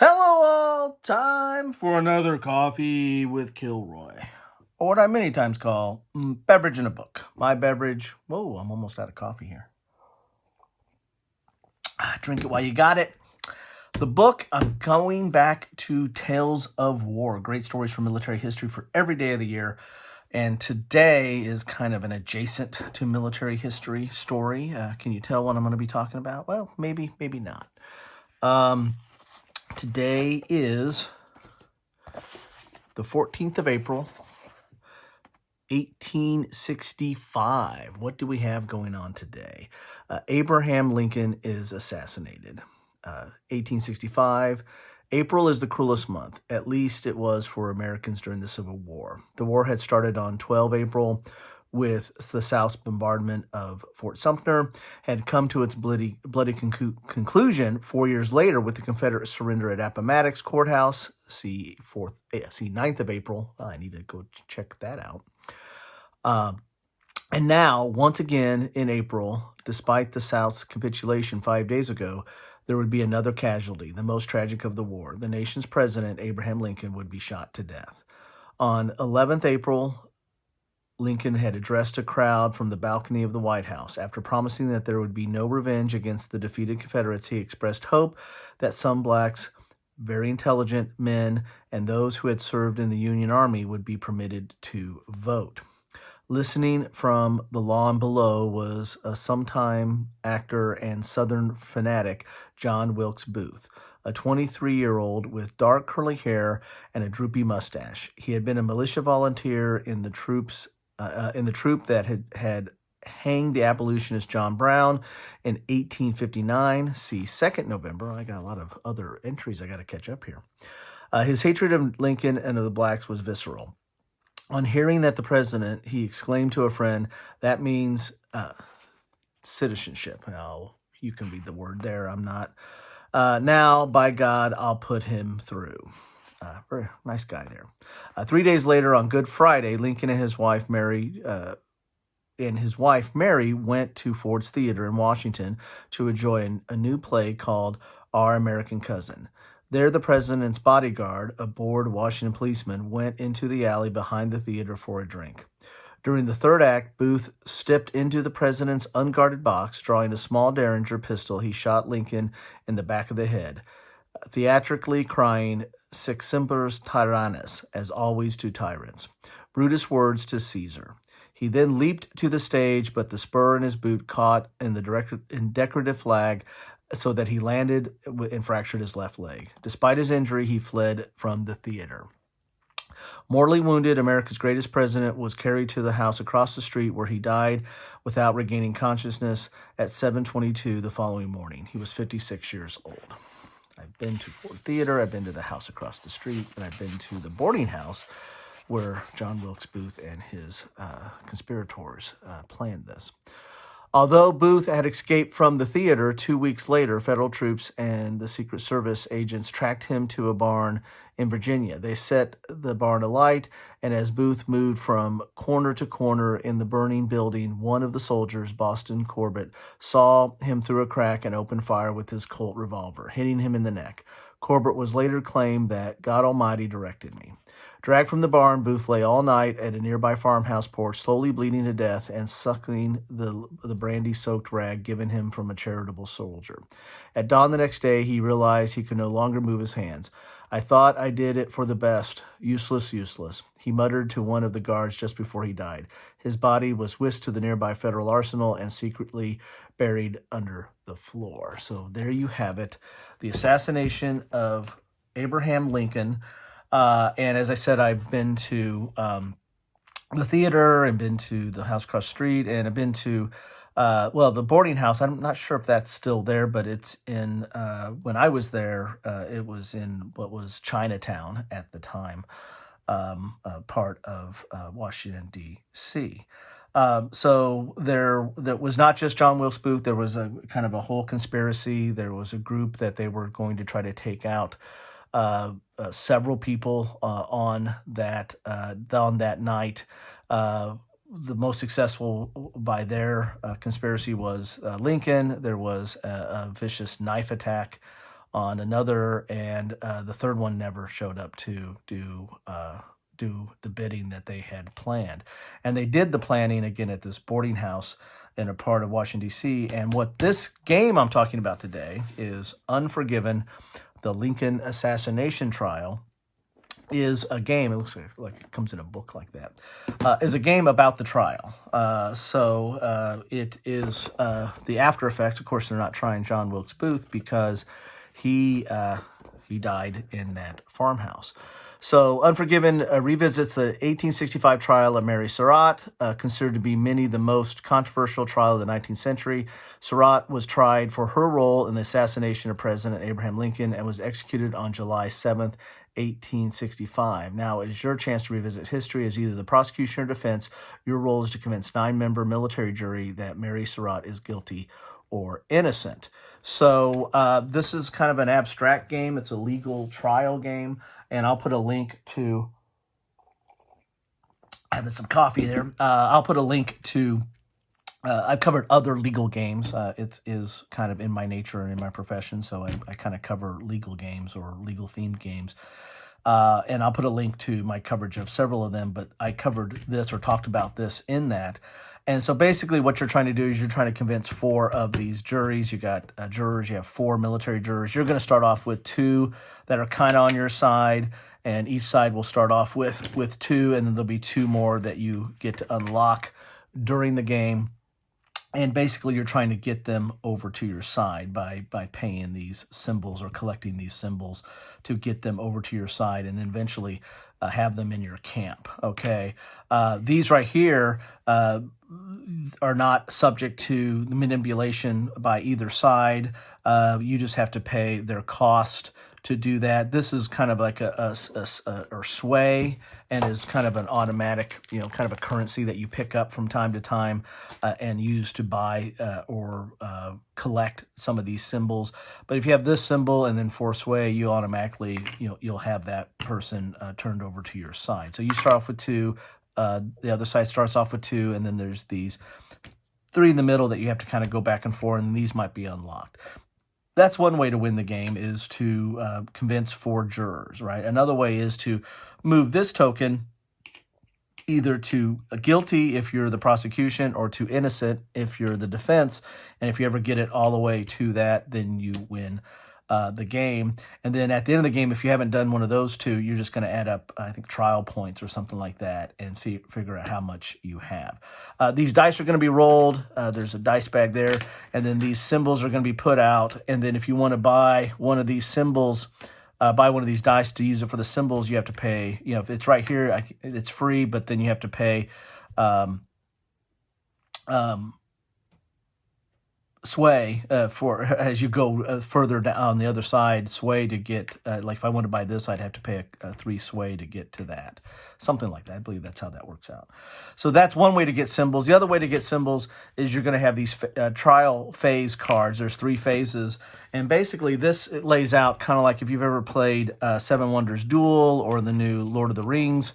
Hello, all. Time for another coffee with Kilroy, or what I many times call beverage in a book. My beverage. Whoa, I'm almost out of coffee here. Drink it while you got it. The book, I'm going back to Tales of War. Great stories from military history for every day of the year. And today is kind of an adjacent to military history story. Can you tell what I'm going to be talking about? Well, maybe, maybe not. Today is the 14th of April, 1865. What do we have going on today? Abraham Lincoln is assassinated. 1865. April is the cruelest month. At least it was for Americans during the Civil War. The war had started on 12 April with the South's bombardment of Fort Sumter, had come to its bloody conclusion 4 years later with the Confederate surrender at Appomattox Courthouse. See 9th of April. I need to go check that out. And now, once again in April, despite the South's capitulation 5 days ago, there would be another casualty, the most tragic of the war. The nation's president, Abraham Lincoln, would be shot to death. On 11th April, Lincoln had addressed a crowd from the balcony of the White House. After promising that there would be no revenge against the defeated Confederates, he expressed hope that some blacks, very intelligent men, and those who had served in the Union Army would be permitted to vote. Listening from the lawn below was a sometime actor and Southern fanatic, John Wilkes Booth, a 23-year-old with dark curly hair and a droopy mustache. He had been a militia volunteer in the troop that had hanged the abolitionist John Brown in 1859. See 2nd November. I got a lot of other entries I got to catch up here. His hatred of Lincoln and of the blacks was visceral. On hearing that the president, he exclaimed to a friend, "That means citizenship." Now, you can read the word there. I'm not. Now, by God, I'll put him through. Very nice guy there. 3 days later, on Good Friday, Lincoln and his wife Mary went to Ford's Theater in Washington to enjoy a new play called Our American Cousin. There, the president's bodyguard, a bored Washington policeman, went into the alley behind the theater for a drink. During the third act, Booth stepped into the president's unguarded box. Drawing a small Derringer pistol, he shot Lincoln in the back of the head, theatrically crying, "Sic semper tyrannis," as always to tyrants. Brutus words to Caesar. He then leaped to the stage, but the spur in his boot caught in the decorative flag, so that he landed and fractured his left leg. Despite his injury, he fled from the theater. Mortally wounded, America's greatest president was carried to the house across the street, where he died without regaining consciousness at 7:22 the following morning. He was 56 years old. I've been to Ford Theater, I've been to the house across the street, and I've been to the boarding house where John Wilkes Booth and his conspirators planned this. Although Booth had escaped from the theater, 2 weeks later, federal troops and the Secret Service agents tracked him to a barn in Virginia. They set the barn alight, and as Booth moved from corner to corner in the burning building, one of the soldiers, Boston Corbett, saw him through a crack and opened fire with his Colt revolver, hitting him in the neck. Corbett was later claimed that God Almighty directed me. Dragged from the barn, Booth lay all night at a nearby farmhouse porch, slowly bleeding to death and suckling the brandy-soaked rag given him from a charitable soldier. At dawn the next day, he realized he could no longer move his hands. "I thought I did it for the best. Useless, useless," he muttered to one of the guards just before he died. His body was whisked to the nearby federal arsenal and secretly buried under the floor. So there you have it, the assassination of Abraham Lincoln. And as I said, I've been to the theater and been to the house across the street, and I've been to, the boarding house. I'm not sure if that's still there, but it's in, when I was there, it was in what was Chinatown at the time, part of Washington, D.C. So that was not just John Wilkes Booth. There was a kind of a whole conspiracy. There was a group that they were going to try to take out several people on that night. The most successful by their conspiracy was Lincoln. There was a vicious knife attack on another, and the third one never showed up to do the bidding that they had planned. And they did the planning again at this boarding house in a part of Washington, D.C. And what this game I'm talking about today is Unforgiven, the Lincoln Assassination Trial, is a game. It looks like it comes in a book like that. Is a game about the trial. It is the after effect. Of course, they're not trying John Wilkes Booth because he died in that farmhouse. So Unforgiven revisits the 1865 trial of Mary Surratt, considered to be many the most controversial trial of the 19th century. Surratt was tried for her role in the assassination of President Abraham Lincoln and was executed on July 7th, 1865. Now, it is your chance to revisit history as either the prosecution or defense. Your role is to convince 9-member military jury that Mary Surratt is guilty or innocent. So this is kind of an abstract game. It's a legal trial game. And I'll put a link to, having some coffee there. I'll put a link to, I've covered other legal games. It is kind of in my nature and in my profession. So I kind of cover legal games or legal themed games. And I'll put a link to my coverage of several of them, but I covered this or talked about this in that. And so basically what you're trying to do is you're trying to convince 4 of these juries. You got jurors, you have 4 military jurors. You're going to start off with 2 that are kind of on your side, and each side will start off with 2, and then there'll be 2 more that you get to unlock during the game. And basically you're trying to get them over to your side by paying these symbols or collecting these symbols to get them over to your side, and then eventually have them in your camp. Okay, these right here are not subject to manipulation by either side. You just have to pay their cost to do that. This is kind of like a sway, and is kind of an automatic, kind of a currency that you pick up from time to time and use to buy or collect some of these symbols. But if you have this symbol and then 4 sway, you automatically, you'll have that person turned over to your side. So you start off with 2. The other side starts off with 2, and then there's these 3 in the middle that you have to kind of go back and forth, and these might be unlocked. That's one way to win the game, is to convince 4 jurors, right? Another way is to move this token either to guilty if you're the prosecution or to innocent if you're the defense. And if you ever get it all the way to that, then you win the game. And then at the end of the game, if you haven't done one of those 2, you're just going to add up, I think, trial points or something like that and figure out how much you have. These dice are going to be rolled. There's a dice bag there. And then these symbols are going to be put out. And then if you want to buy one of these symbols, buy one of these dice to use it for the symbols, you have to pay, if it's right here, it's free, but then you have to pay sway for as you go further down on the other side, sway to get like if I want to buy this, I'd have to pay a 3 sway to get to that, something like that. I believe that's how that works out. So that's one way to get symbols. The other way to get symbols is you're going to have these trial phase cards. There's 3 phases, and basically this lays out kind of like if you've ever played Seven Wonders Duel or the new Lord of the Rings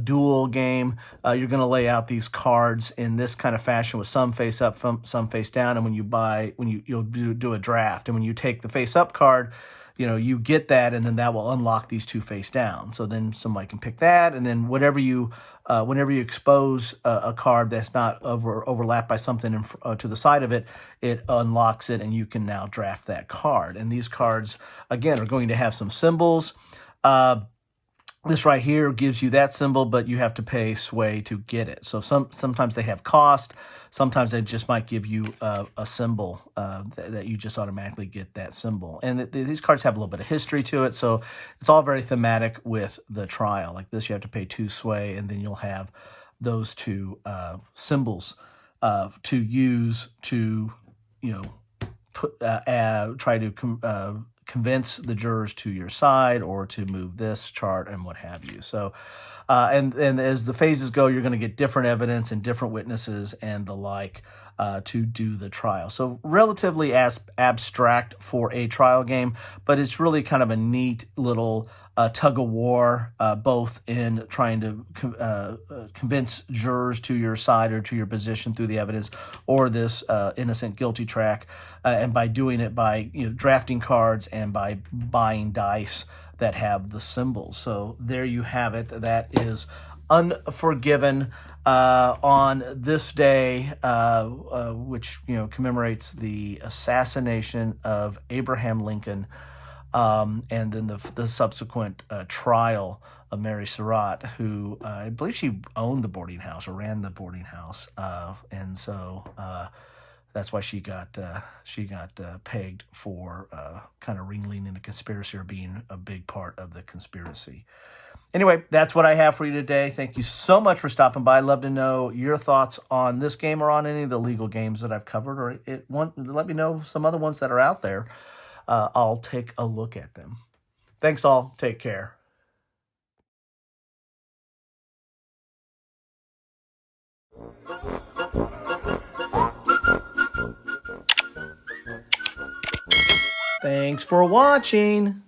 duel game. You're going to lay out these cards in this kind of fashion with some face up, some face down. And when you'll do a draft, and when you take the face up card, you get that, and then that will unlock these 2 face down. So then somebody can pick that, and then whenever you expose a card that's not overlapped by something to the side of it, it unlocks it, and you can now draft that card. And these cards, again, are going to have some symbols. This right here gives you that symbol, but you have to pay sway to get it. So sometimes they have cost. Sometimes they just might give you a symbol that you just automatically get that symbol. And these cards have a little bit of history to it, so it's all very thematic with the trial. Like this, you have to pay 2 sway, and then you'll have those 2 symbols to use to, try to convince the jurors to your side or to move this chart and what have you. So, and as the phases go, you're going to get different evidence and different witnesses and the like. to do the trial. So relatively abstract for a trial game, but it's really kind of a neat little tug of war, both in trying to convince jurors to your side or to your position through the evidence, or this innocent guilty track, and by doing it by drafting cards and by buying dice that have the symbols. So there you have it. That is Unforgiven, on this day, which commemorates the assassination of Abraham Lincoln, and then the subsequent trial of Mary Surratt, who I believe she owned the boarding house or ran the boarding house, and so that's why she got pegged for kind of ringleading the conspiracy or being a big part of the conspiracy. Anyway, that's what I have for you today. Thank you so much for stopping by. I'd love to know your thoughts on this game or on any of the legal games that I've covered, or let me know some other ones that are out there. I'll take a look at them. Thanks all. Take care. Thanks for watching.